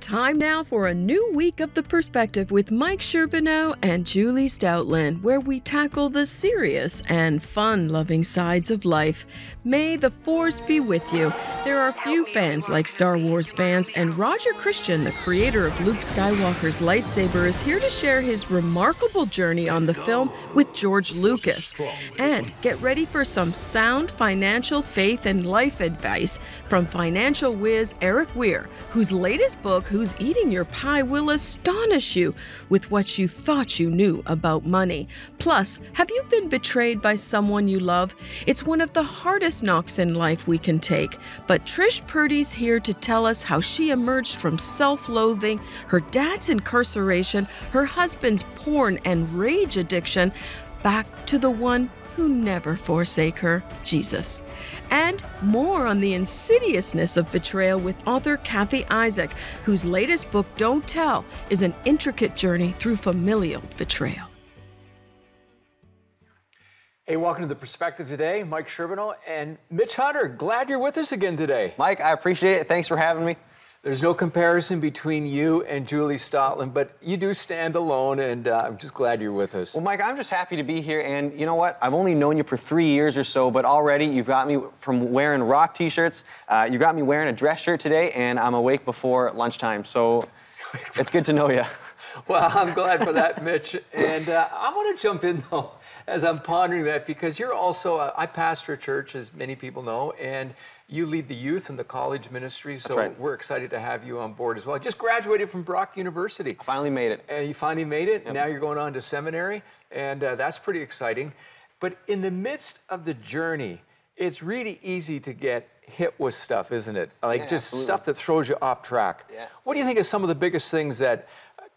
Time now for a new week of The Perspective with Mike Sherbino and Julie Stautland, where we tackle the serious and fun-loving sides of life. May the Force be with you. There are few fans like Star Wars fans, and Roger Christian, the creator of Luke Skywalker's lightsaber, is here to share his remarkable journey on the film with George Lucas. And get ready for some sound financial, faith, and life advice from financial whiz Eric Weir, whose latest book, Who's Eating Your Pie, will astonish you with what you thought you knew about money. Plus, have you been betrayed by someone you love? It's one of the hardest knocks in life we can take. But Trish Purdy's here to tell us how she emerged from self-loathing, her dad's incarceration, her husband's porn and rage addiction, back to the one who never forsake her, Jesus. And more on the insidiousness of betrayal with author Kathy Isaac, whose latest book, Don't Tell, is an intricate journey through familial betrayal. Hey, welcome to The Perspective today. Mike Sherbino and Mitch Hunter. Glad you're with us again today. Mike, I appreciate it. Thanks for having me. There's no comparison between you and Julie Stautland, but you do stand alone, and I'm just glad you're with us. Well, Mike, I'm just happy to be here, and you know what? I've only known you for 3 years or so, but already you've got me from wearing rock t-shirts, you got me wearing a dress shirt today, and I'm awake before lunchtime, so it's good to know you. Well, I'm glad for that, Mitch, and I want to jump in, though, as I'm pondering that, because you're also, I pastor a church, as many people know, and you lead the youth and the college ministry, so right. We're excited to have you on board as well. I just graduated from Brock University. I finally made it. And you finally made it. Yep. Now you're going on to seminary, and that's pretty exciting. But in the midst of the journey, it's really easy to get hit with stuff, isn't it? Like just absolutely. Stuff that throws you off track. Yeah. What do you think is some of the biggest things that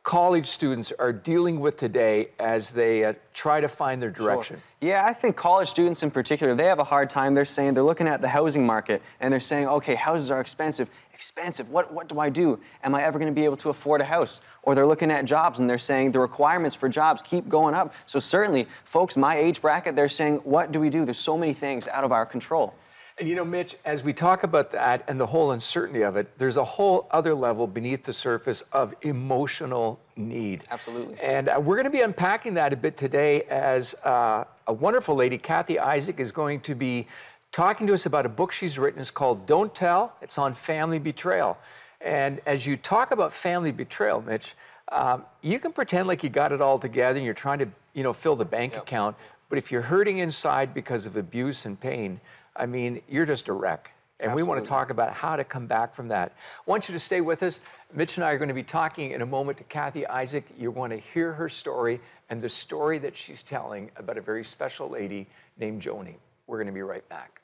college students are dealing with today as they try to find their direction? Sure. Yeah, I think college students in particular, they have a hard time. They're looking at the housing market and they're saying, okay, houses are expensive. Expensive, what do I do? Am I ever going to be able to afford a house? Or they're looking at jobs and they're saying the requirements for jobs keep going up. So certainly, folks my age bracket, they're saying, what do we do? There's so many things out of our control. And you know, Mitch, as we talk about that and the whole uncertainty of it, there's a whole other level beneath the surface of emotional need. Absolutely. And we're going to be unpacking that a bit today as a wonderful lady, Kathy Isaac, is going to be talking to us about a book she's written. It's called Don't Tell. It's on family betrayal. And as you talk about family betrayal, Mitch, you can pretend like you got it all together and you're trying to, fill the bank account. But if you're hurting inside because of abuse and pain, I mean, you're just a wreck. And Absolutely. We want to talk about how to come back from that. I want you to stay with us. Mitch and I are going to be talking in a moment to Kathy Isaac. You want to hear her story and the story that she's telling about a very special lady named Joni. We're going to be right back.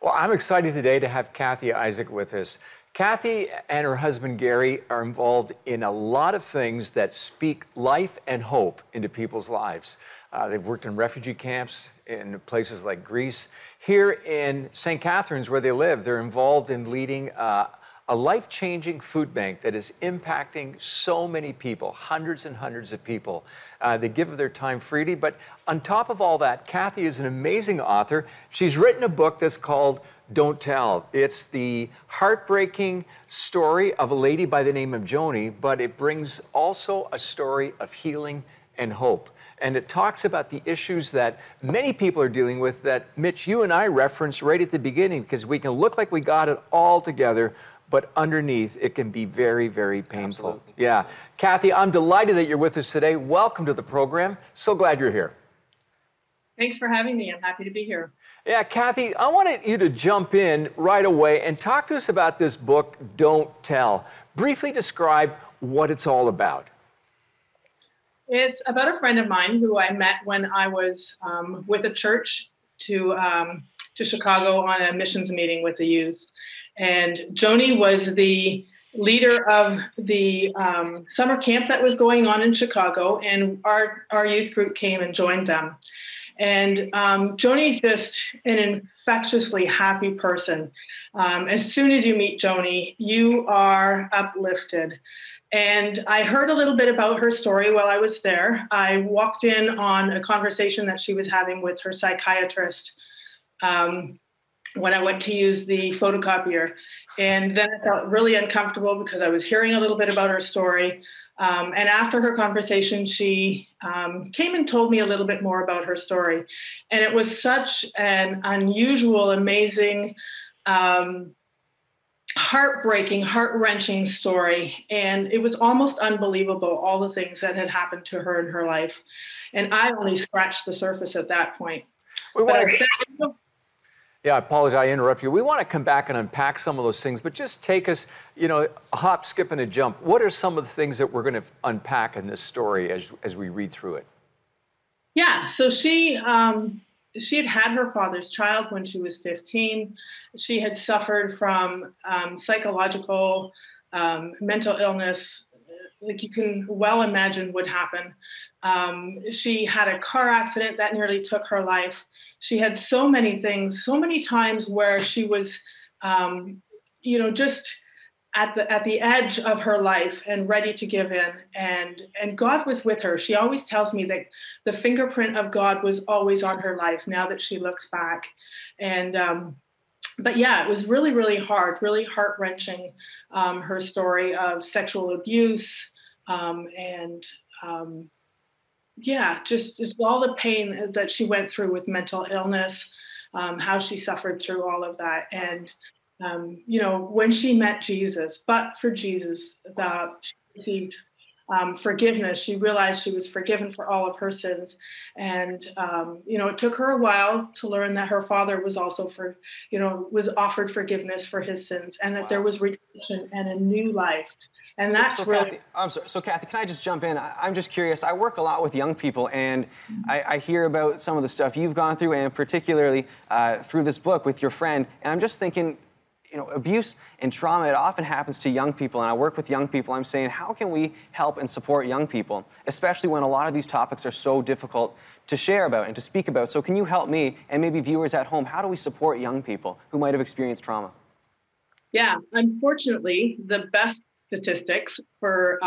Well, I'm excited today to have Kathy Isaac with us. Kathy and her husband Gary are involved in a lot of things that speak life and hope into people's lives. They've worked in refugee camps in places like Greece. Here in St. Catharines, where they live, they're involved in leading a life-changing food bank that is impacting so many people, hundreds and hundreds of people. They give of their time freely, but on top of all that, Kathy is an amazing author. She's written a book that's called Don't Tell. It's the heartbreaking story of a lady by the name of Joni, but it brings also a story of healing and hope. And it talks about the issues that many people are dealing with that, Mitch, you and I referenced right at the beginning, because we can look like we got it all together, but underneath, it can be very, very painful. Absolutely. Yeah. Kathy, I'm delighted that you're with us today. Welcome to the program. So glad you're here. Thanks for having me. I'm happy to be here. Yeah, Kathy, I wanted you to jump in right away and talk to us about this book, Don't Tell. Briefly describe what it's all about. It's about a friend of mine who I met when I was with a church to Chicago on a missions meeting with the youth. And Joni was the leader of the summer camp that was going on in Chicago, and our youth group came and joined them. And Joni's just an infectiously happy person. As soon as you meet Joni, you are uplifted. And I heard a little bit about her story while I was there. I walked in on a conversation that she was having with her psychiatrist when I went to use the photocopier. And then I felt really uncomfortable because I was hearing a little bit about her story. And after her conversation, she came and told me a little bit more about her story. And it was such an unusual, amazing, heartbreaking, heart-wrenching story. And it was almost unbelievable, all the things that had happened to her in her life. And I only scratched the surface at that point. Yeah, I apologize, I interrupt you. We want to come back and unpack some of those things, but just take us, a hop, skip, and a jump. What are some of the things that we're going to unpack in this story as we read through it? Yeah, so she had her father's child when she was 15. She had suffered from psychological, mental illness, like you can well imagine would happen. She had a car accident that nearly took her life. She had so many things, so many times where she was, just at the edge of her life and ready to give in. And God was with her. She always tells me that the fingerprint of God was always on her life now that she looks back. And, but yeah, it was really, really hard, really heart-wrenching, her story of sexual abuse, just all the pain that she went through with mental illness, how she suffered through all of that. And, when she met Jesus, but for Jesus, she received forgiveness. She realized she was forgiven for all of her sins. And, it took her a while to learn that her father was also was offered forgiveness for his sins, and that there was redemption and a new life. And that's really... Kathy, I'm sorry. So Kathy, can I just jump in? I'm just curious. I work a lot with young people, and I hear about some of the stuff you've gone through, and particularly through this book with your friend. And I'm just thinking, abuse and trauma, it often happens to young people. And I work with young people. I'm saying, how can we help and support young people, especially when a lot of these topics are so difficult to share about and to speak about? So can you help me and maybe viewers at home? How do we support young people who might have experienced trauma? Yeah, unfortunately, the best statistics for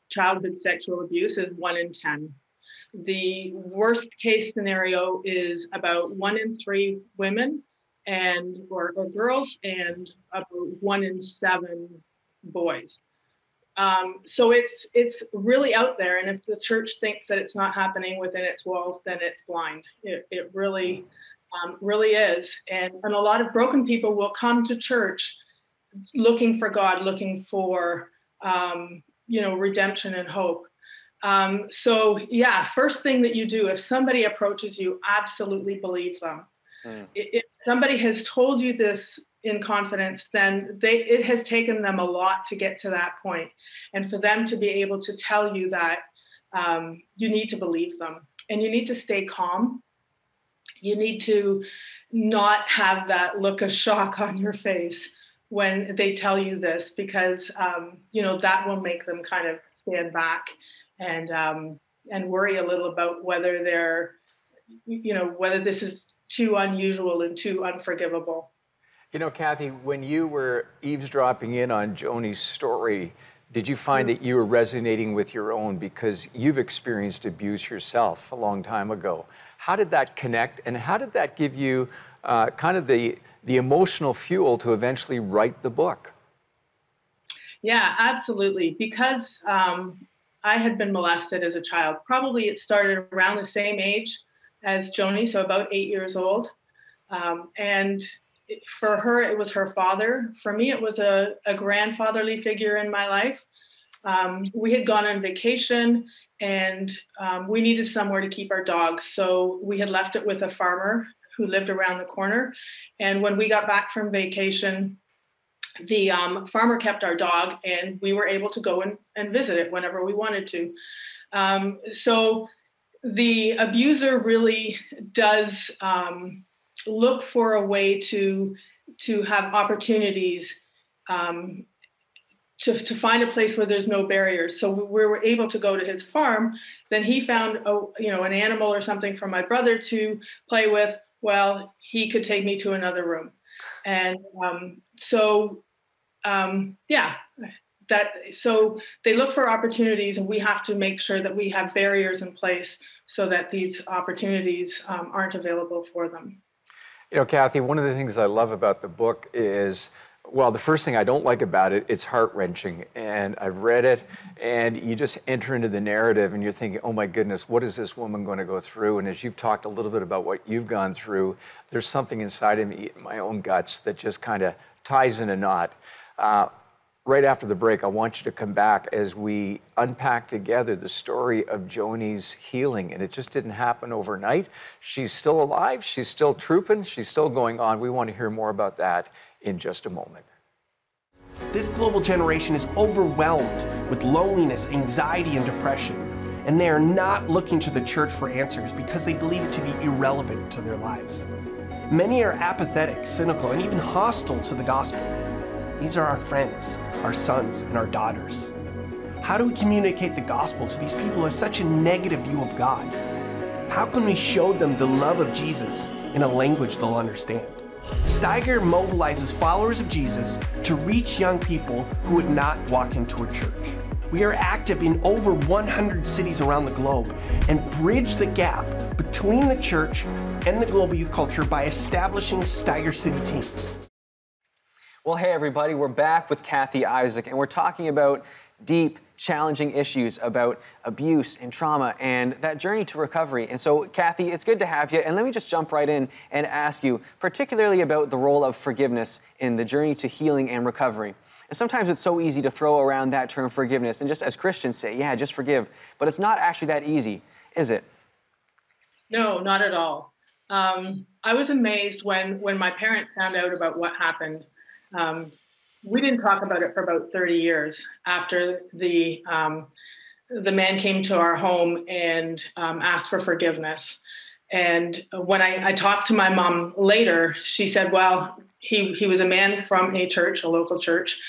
childhood sexual abuse is 1 in 10. The worst case scenario is about 1 in 3 women or girls, and about 1 in 7 boys. So it's really out there. And if the church thinks that it's not happening within its walls, then it's blind. It really, really is. And a lot of broken people will come to church looking for God, looking for, redemption and hope. So yeah, first thing that you do, if somebody approaches you, absolutely believe them. If somebody has told you this in confidence, then it has taken them a lot to get to that point. And for them to be able to tell you that, you need to believe them, and you need to stay calm. You need to not have that look of shock on your face when they tell you this, because, that will make them kind of stand back and worry a little about whether whether this is too unusual and too unforgivable. Kathy, when you were eavesdropping in on Joni's story, did you find that you were resonating with your own, because you've experienced abuse yourself a long time ago? How did that connect, and how did that give you kind of the emotional fuel to eventually write the book? Yeah, absolutely. Because I had been molested as a child. Probably it started around the same age as Joni, so about 8 years old. And for her, it was her father. For me, it was a grandfatherly figure in my life. We had gone on vacation, and we needed somewhere to keep our dogs. So we had left it with a farmer who lived around the corner. And when we got back from vacation, the farmer kept our dog, and we were able to go and visit it whenever we wanted to. So the abuser really does look for a way to have opportunities to find a place where there's no barriers. So we were able to go to his farm. Then he found an animal or something for my brother to play with. Well, he could take me to another room. And so they look for opportunities, and we have to make sure that we have barriers in place so that these opportunities aren't available for them. You know, Kathy, one of the things I love about the book is, well, the first thing I don't like about it, it's heart-wrenching. And I've read it, and you just enter into the narrative, and you're thinking, oh my goodness, what is this woman going to go through? And as you've talked a little bit about what you've gone through, there's something inside of me, in my own guts, that just kind of ties in a knot. Right after the break, I want you to come back as we unpack together the story of Joni's healing. And it just didn't happen overnight. She's still alive. She's still trooping. She's still going on. We want to hear more about that in just a moment. This global generation is overwhelmed with loneliness, anxiety, and depression. And they are not looking to the church for answers because they believe it to be irrelevant to their lives. Many are apathetic, cynical, and even hostile to the gospel. These are our friends, our sons, and our daughters. How do we communicate the gospel to these people who have such a negative view of God? How can we show them the love of Jesus in a language they'll understand? Steiger mobilizes followers of Jesus to reach young people who would not walk into a church. We are active in over 100 cities around the globe and bridge the gap between the church and the global youth culture by establishing Steiger City teams. Well, hey everybody, we're back with Kathy Isaac, and we're talking about deep, challenging issues about abuse and trauma and that journey to recovery. And so, Kathy, it's good to have you, and let me just jump right in and ask you, particularly about the role of forgiveness in the journey to healing and recovery. And sometimes it's so easy to throw around that term forgiveness, and just as Christians say, yeah, just forgive, but it's not actually that easy, is it? No, not at all. I was amazed when my parents found out about what happened. We didn't talk about it for about 30 years after the man came to our home and asked for forgiveness. And when I talked to my mom later, she said, well, he was a man from a church, a local church.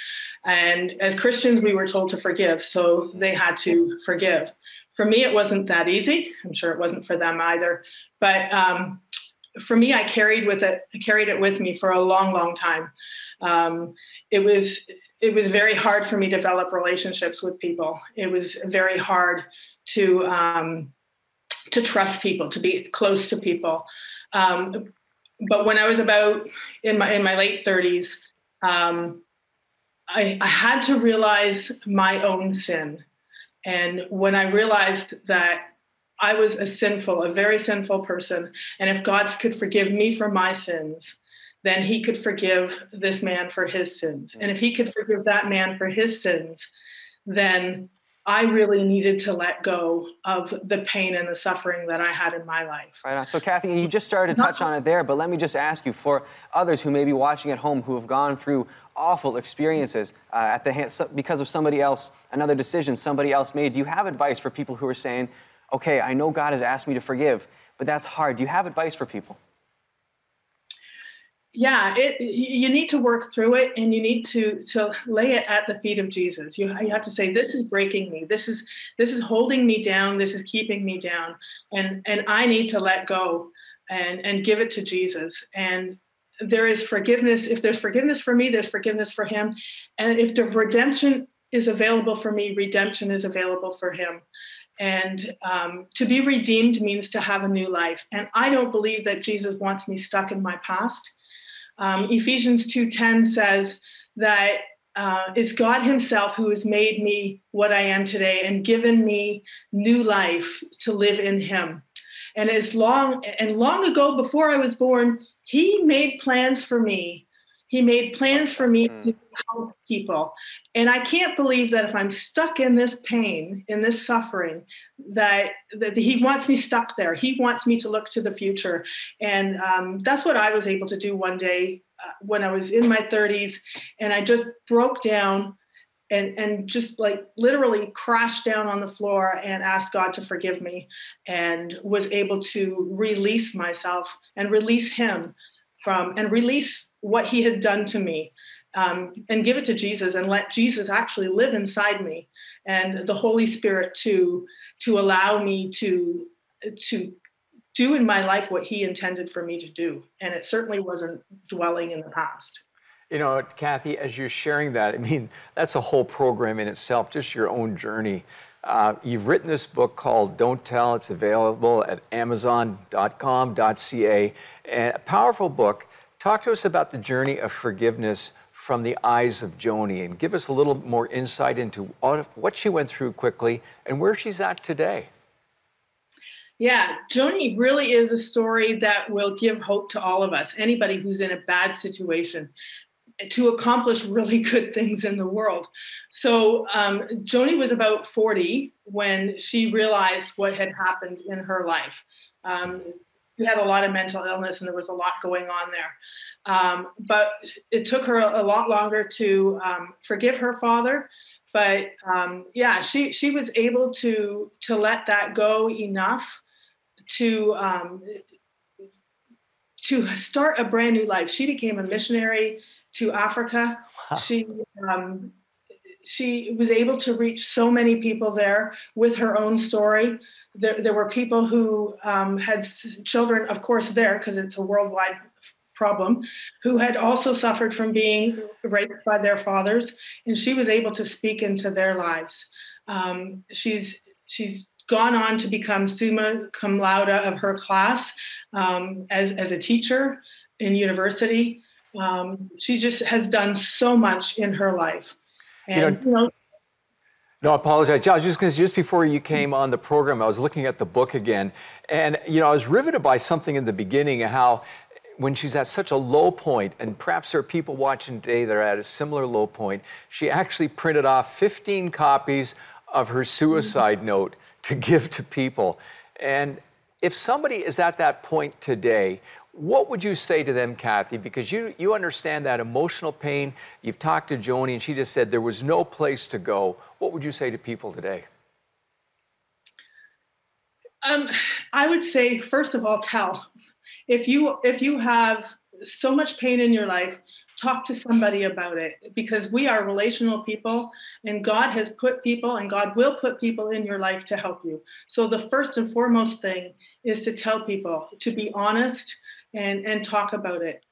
And as Christians, we were told to forgive. So they had to forgive. For me, it wasn't that easy. I'm sure it wasn't for them either. But for me, I carried it with me for a long, long time. It was very hard for me to develop relationships with people. It was very hard to trust people, to be close to people. But when I was about in my late 30s, I had to realize my own sin. And when I realized that I was a very sinful person, and if God could forgive me for my sins, then he could forgive this man for his sins. And if he could forgive that man for his sins, then I really needed to let go of the pain and the suffering that I had in my life. Right on. So, Kathy, you just started to touch on it there, but let me just ask you, for others who may be watching at home who have gone through awful experiences because of somebody else, another decision somebody else made, do you have advice for people who are saying, okay, I know God has asked me to forgive, but that's hard. Do you have advice for people? Yeah, you need to work through it, and you need to lay it at the feet of Jesus. You have to say, this is breaking me. This is holding me down. This is keeping me down. And I need to let go and give it to Jesus. And there is forgiveness. If there's forgiveness for me, there's forgiveness for him. And if the redemption is available for me, redemption is available for him. And to be redeemed means to have a new life. And I don't believe that Jesus wants me stuck in my past. Ephesians 2:10 says that it's God himself who has made me what I am today and given me new life to live in him. And long ago, before I was born, he made plans for me. He made plans for me to help people. And I can't believe that if I'm stuck in this pain, in this suffering, that he wants me stuck there. He wants me to look to the future. And that's what I was able to do one day when I was in my 30s. And I just broke down and just like literally crashed down on the floor and asked God to forgive me, and was able to release myself and release him and release what he had done to me. and give it to Jesus and let Jesus actually live inside me, and the Holy Spirit to allow me to do in my life what he intended for me to do. And it certainly wasn't dwelling in the past. You know, Kathy, as you're sharing that, I mean, that's a whole program in itself, just your own journey. You've written this book called Don't Tell. It's available at amazon.com.ca. And a powerful book. Talk to us about the journey of forgiveness from the eyes of Joni, and give us a little more insight into what she went through quickly and where she's at today. Yeah, Joni really is a story that will give hope to all of us, anybody who's in a bad situation, to accomplish really good things in the world. So Joni was about 40 when she realized what had happened in her life. She had a lot of mental illness and there was a lot going on there. But it took her a lot longer to forgive her father. But yeah, she was able to let that go enough to start a brand new life. She became a missionary to Africa. Wow. She was able to reach so many people there with her own story. There were people who had children, of course, there, because it's a worldwide problem, who had also suffered from being raped by their fathers, and she was able to speak into their lives. She's gone on to become summa cum laude of her class as a teacher in university. She just has done so much in her life. And, no, I apologize, Josh. Just before you came on the program, I was looking at the book again, and I was riveted by something in the beginning, how when she's at such a low point, and perhaps there are people watching today that are at a similar low point, she actually printed off 15 copies of her suicide note to give to people. And if somebody is at that point today, what would you say to them, Kathy? Because you understand that emotional pain. You've talked to Joni, and she just said there was no place to go. What would you say to people today? I would say, first of all, tell. If you have so much pain in your life, talk to somebody about it, because we are relational people, and God has put people, and God will put people in your life to help you. So the first and foremost thing is to tell people, to be honest and talk about it.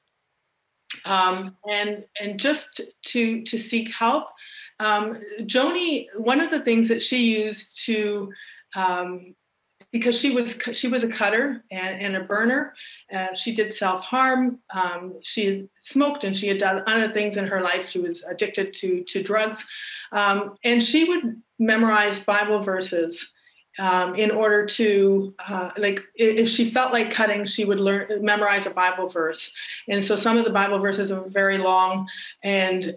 And just to seek help. Joni, one of the things that she used to, because she was a cutter and a burner. She did self-harm. She smoked, and she had done other things in her life. She was addicted to drugs. And she would memorize Bible verses in order to, if she felt like cutting, she would memorize a Bible verse. And so some of the Bible verses are very long, and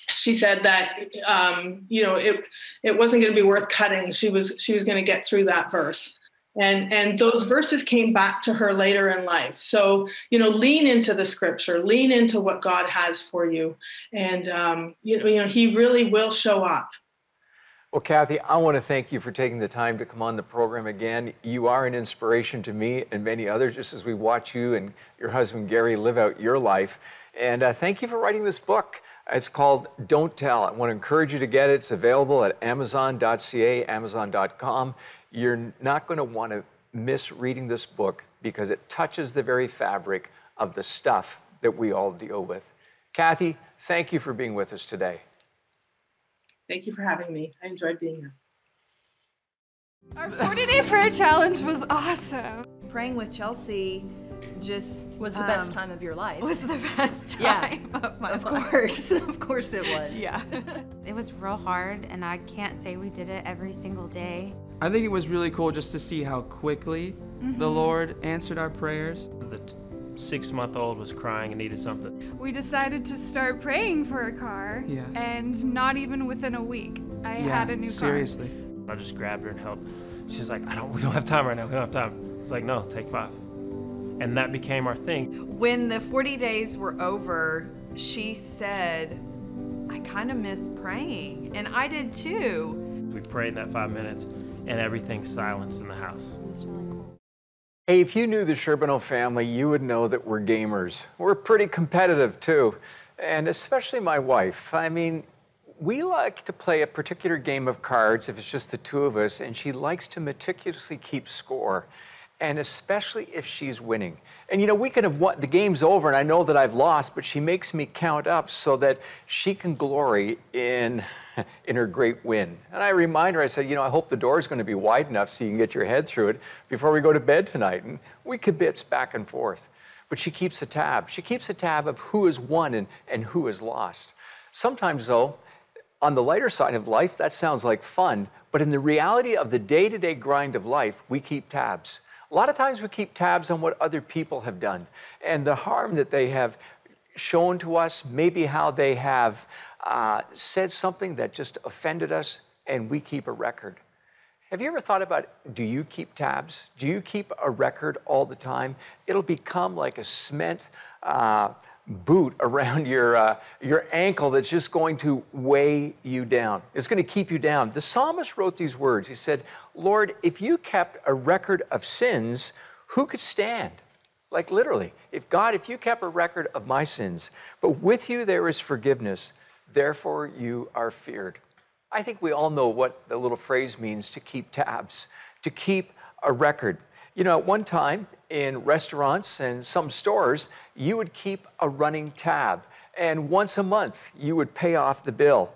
she said that it wasn't going to be worth cutting. She was going to get through that verse, and those verses came back to her later in life. So lean into the scripture, lean into what God has for you, and He really will show up. Well, Kathy, I want to thank you for taking the time to come on the program again. You are an inspiration to me and many others, just as we watch you and your husband Gary live out your life. And thank you for writing this book. It's called Don't Tell. I want to encourage you to get it. It's available at amazon.ca, amazon.com. You're not going to want to miss reading this book, because it touches the very fabric of the stuff that we all deal with. Kathy, thank you for being with us today. Thank you for having me. I enjoyed being here. Our 40-day prayer challenge was awesome. Praying with Chelsea just was the best time of your life. Was the best time of my life. Of course it was. Yeah. It was real hard, and I can't say we did it every single day. I think it was really cool just to see how quickly the Lord answered our prayers. The 6-month-old was crying and needed something. We decided to start praying for a car, and not even within a week, I had a new car. Seriously. I just grabbed her and helped. She's like, we don't have time right now. We don't have time. It's like, no, take 5. And that became our thing. When the 40 days were over, she said, I kind of miss praying. And I did too. We prayed in that 5 minutes, and everything silenced in the house. It was really cool. Hey, if you knew the Sherbino family, you would know that we're gamers. We're pretty competitive too. and especially my wife. I mean, we like to play a particular game of cards if it's just the two of us, and she likes to meticulously keep score, and especially if she's winning. And you know, we could have won, the game's over and I know that I've lost, but she makes me count up so that she can glory in her great win. And I remind her, I said, you know, I hope the door's going to be wide enough so you can get your head through it before we go to bed tonight. And we kibitz back and forth. But she keeps a tab. She keeps a tab of who has won and who has lost. Sometimes, though, on the lighter side of life, that sounds like fun. But in the reality of the day-to-day grind of life, we keep tabs. A lot of times we keep tabs on what other people have done and the harm that they have shown to us, maybe how they have said something that just offended us, and we keep a record. Have you ever thought about, do you keep tabs? Do you keep a record all the time? It'll become like a cement boot around your ankle that's just going to weigh you down. It's going to keep you down. The psalmist wrote these words. He said, Lord, if you kept a record of sins, who could stand? Like literally, if you kept a record of my sins, but with you there is forgiveness, therefore you are feared. I think we all know what the little phrase means, to keep tabs, to keep a record. You know, at one time in restaurants and some stores, you would keep a running tab, and once a month you would pay off the bill.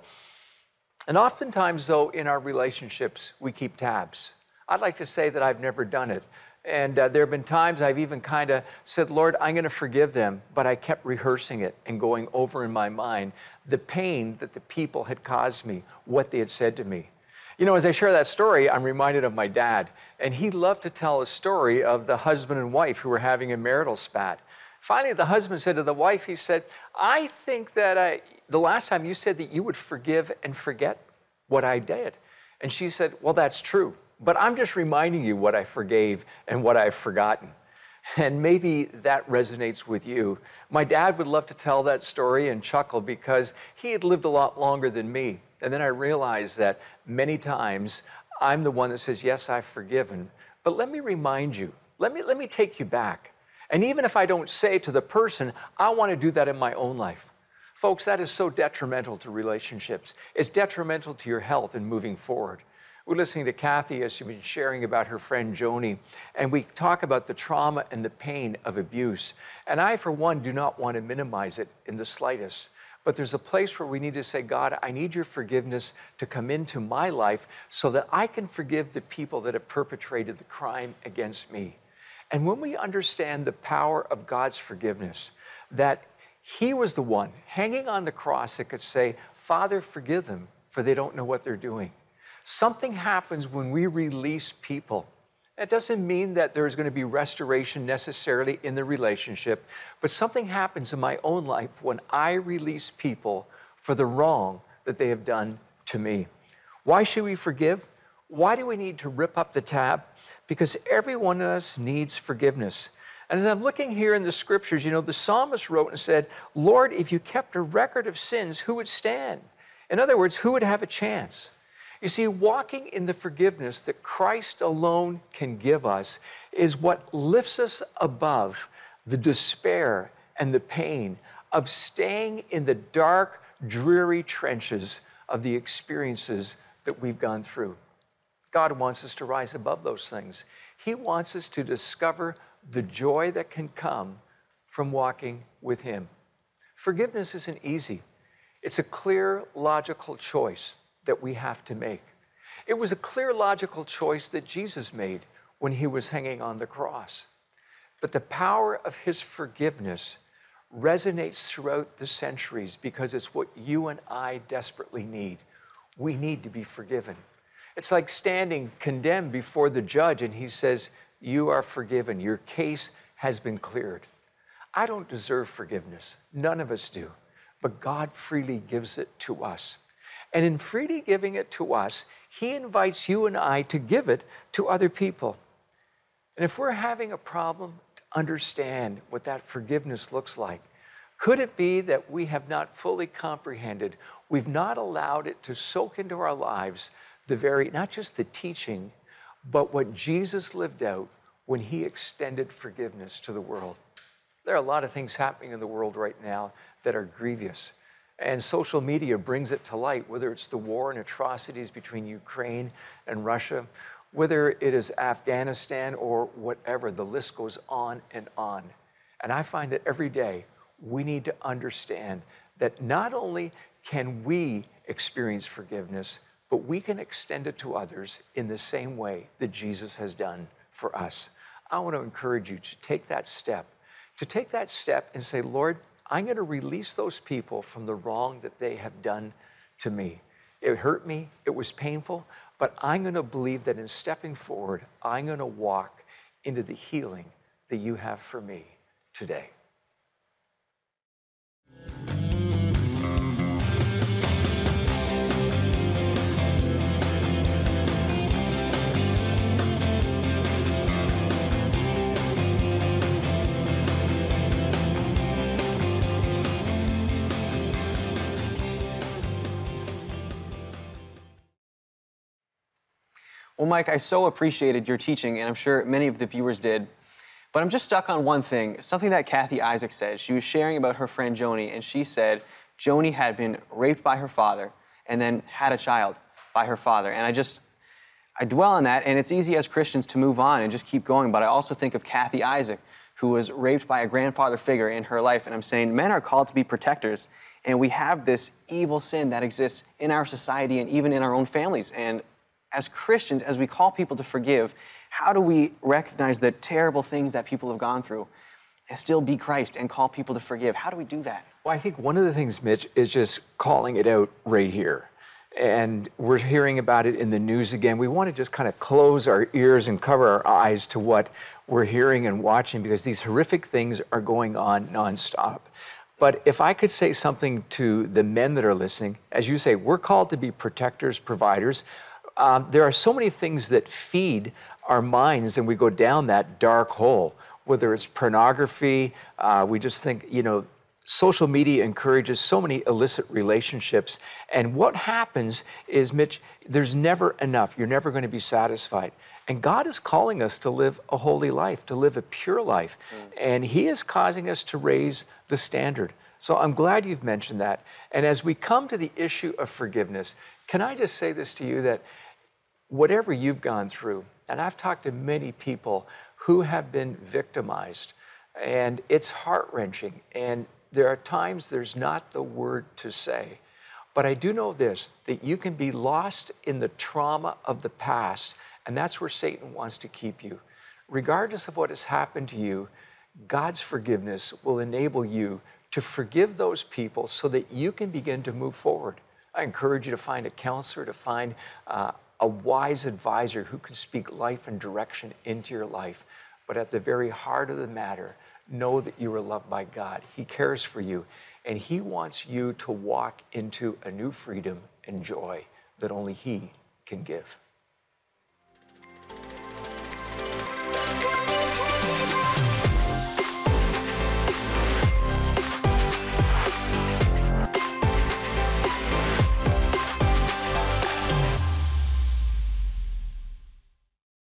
And oftentimes, though, in our relationships, we keep tabs. I'd like to say that I've never done it. And there have been times I've even kind of said, Lord, I'm going to forgive them, but I kept rehearsing it and going over in my mind the pain that the people had caused me, what they had said to me. You know, as I share that story, I'm reminded of my dad, and he loved to tell a story of the husband and wife who were having a marital spat. Finally, the husband said to the wife, he said, I think that the last time you said that you would forgive and forget what I did. And she said, well, that's true, but I'm just reminding you what I forgave and what I've forgotten. And maybe that resonates with you. My dad would love to tell that story and chuckle because he had lived a lot longer than me. And then I realized that many times I'm the one that says, yes, I've forgiven, but let me remind you, let me take you back. And even if I don't say it to the person, I want to do that in my own life. Folks, that is so detrimental to relationships. It's detrimental to your health and moving forward. We're listening to Kathy as she's been sharing about her friend Joni, and we talk about the trauma and the pain of abuse. And I, for one, do not want to minimize it in the slightest. But there's a place where we need to say, God, I need your forgiveness to come into my life so that I can forgive the people that have perpetrated the crime against me. And when we understand the power of God's forgiveness, that he was the one hanging on the cross that could say, Father, forgive them, for they don't know what they're doing. Something happens when we release people. It doesn't mean that there's going to be restoration necessarily in the relationship, but something happens in my own life when I release people for the wrong that they have done to me. Why should we forgive? Why do we need to rip up the tab? Because every one of us needs forgiveness. And as I'm looking here in the scriptures, you know, the psalmist wrote and said, Lord, if you kept a record of sins, who would stand? In other words, who would have a chance? You see, walking in the forgiveness that Christ alone can give us is what lifts us above the despair and the pain of staying in the dark, dreary trenches of the experiences that we've gone through. God wants us to rise above those things. He wants us to discover the joy that can come from walking with him. Forgiveness isn't easy. It's a clear, logical choice that we have to make. It was a clear, logical choice that Jesus made when he was hanging on the cross. But the power of his forgiveness resonates throughout the centuries because it's what you and I desperately need. We need to be forgiven. It's like standing condemned before the judge and he says, you are forgiven. Your case has been cleared. I don't deserve forgiveness. None of us do. But God freely gives it to us. And in freely giving it to us, he invites you and I to give it to other people. And if we're having a problem to understand what that forgiveness looks like, could it be that we have not fully comprehended, we've not allowed it to soak into our lives not just the teaching, but what Jesus lived out when he extended forgiveness to the world. There are a lot of things happening in the world right now that are grievous. And social media brings it to light, whether it's the war and atrocities between Ukraine and Russia, whether it is Afghanistan or whatever, the list goes on and on. And I find that every day we need to understand that not only can we experience forgiveness, but we can extend it to others in the same way that Jesus has done for us. I want to encourage you to take that step and say, Lord, I'm going to release those people from the wrong that they have done to me. It hurt me, it was painful, but I'm going to believe that in stepping forward, I'm going to walk into the healing that you have for me today. Well, Mike, I so appreciated your teaching, and I'm sure many of the viewers did. But I'm just stuck on one thing, something that Kathy Isaac said. She was sharing about her friend Joni, and she said Joni had been raped by her father and then had a child by her father. And I dwell on that, and it's easy as Christians to move on and just keep going. But I also think of Kathy Isaac, who was raped by a grandfather figure in her life. And I'm saying men are called to be protectors, and we have this evil sin that exists in our society and even in our own families. And as Christians, as we call people to forgive, how do we recognize the terrible things that people have gone through and still be Christ and call people to forgive? How do we do that? Well, I think one of the things, Mitch, is just calling it out right here. And we're hearing about it in the news again. We want to just kind of close our ears and cover our eyes to what we're hearing and watching, because these horrific things are going on nonstop. But if I could say something to the men that are listening, as you say, we're called to be protectors, providers. There are so many things that feed our minds and we go down that dark hole, whether it's pornography, we just think, social media encourages so many illicit relationships. And what happens is, Mitch, there's never enough. You're never going to be satisfied. And God is calling us to live a holy life, to live a pure life. And He is causing us to raise the standard. So I'm glad you've mentioned that. And as we come to the issue of forgiveness, can I just say this to you, that whatever you've gone through, and I've talked to many people who have been victimized, and it's heart-wrenching, and there are times there's not the word to say. But I do know this, that you can be lost in the trauma of the past, and that's where Satan wants to keep you. Regardless of what has happened to you, God's forgiveness will enable you to forgive those people so that you can begin to move forward. I encourage you to find a counselor, to find a wise advisor who can speak life and direction into your life. But at the very heart of the matter, know that you are loved by God. He cares for you, and He wants you to walk into a new freedom and joy that only He can give.